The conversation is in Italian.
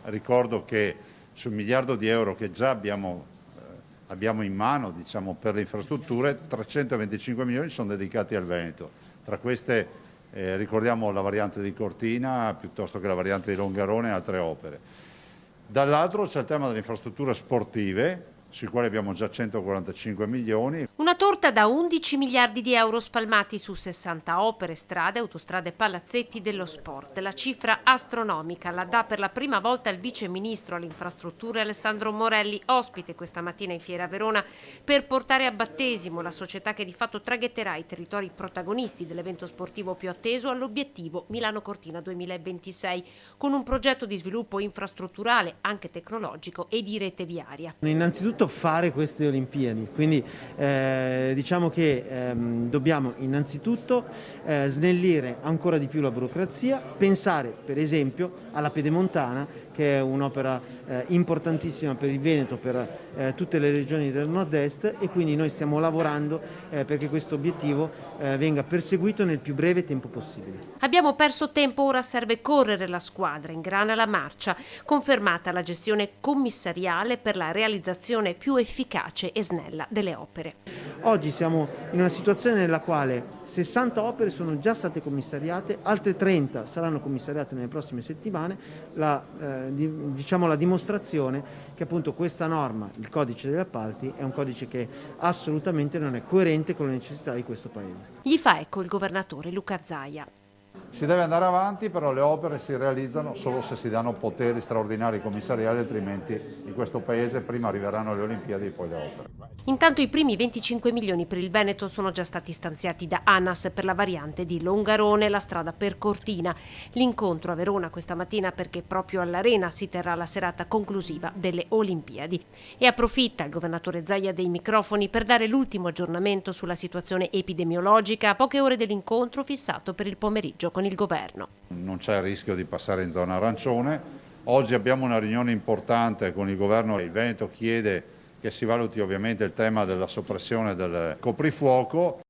Ricordo che sul miliardo di euro che già abbiamo in mano, diciamo, per le infrastrutture, 325 milioni sono dedicati al Veneto. Tra queste ricordiamo la variante di Cortina piuttosto che la variante di Longarone e altre opere. Dall'altro c'è il tema delle infrastrutture sportive, sui quali abbiamo già 145 milioni. Una torta da 11 miliardi di euro spalmati su 60 opere, strade, autostrade e palazzetti dello sport. La cifra astronomica la dà per la prima volta il vice ministro alle infrastrutture Alessandro Morelli, ospite questa mattina in Fiera a Verona, per portare a battesimo la società che di fatto traghetterà i territori protagonisti dell'evento sportivo più atteso all'obiettivo Milano-Cortina 2026, con un progetto di sviluppo infrastrutturale, anche tecnologico e di rete viaria. Innanzitutto fare queste Olimpiadi, quindi diciamo che dobbiamo innanzitutto snellire ancora di più la burocrazia, pensare per esempio alla Pedemontana, che è un'opera importantissima per il Veneto, per tutte le regioni del nord-est, e quindi noi stiamo lavorando perché questo obiettivo venga perseguito nel più breve tempo possibile. Abbiamo perso tempo, ora serve correre la squadra, ingrana la marcia, confermata la gestione commissariale per la realizzazione più efficace e snella delle opere. Oggi siamo in una situazione nella quale 60 opere sono già state commissariate, altre 30 saranno commissariate nelle prossime settimane, la dimostrazione che appunto questa norma, il codice degli appalti, è un codice che assolutamente non è coerente con le necessità di questo Paese. Gli fa eco il governatore Luca Zaia. Si deve andare avanti, però le opere si realizzano solo se si danno poteri straordinari commissariali, altrimenti in questo Paese prima arriveranno le Olimpiadi e poi le opere. Intanto i primi 25 milioni per il Veneto sono già stati stanziati da ANAS per la variante di Longarone, la strada per Cortina. L'incontro a Verona questa mattina perché proprio all'Arena si terrà la serata conclusiva delle Olimpiadi. E approfitta il governatore Zaia dei microfoni per dare l'ultimo aggiornamento sulla situazione epidemiologica a poche ore dell'incontro fissato per il pomeriggio con il governo. Non c'è il rischio di passare in zona arancione. Oggi abbiamo una riunione importante con il governo e il Veneto chiede che si valuti ovviamente il tema della soppressione del coprifuoco.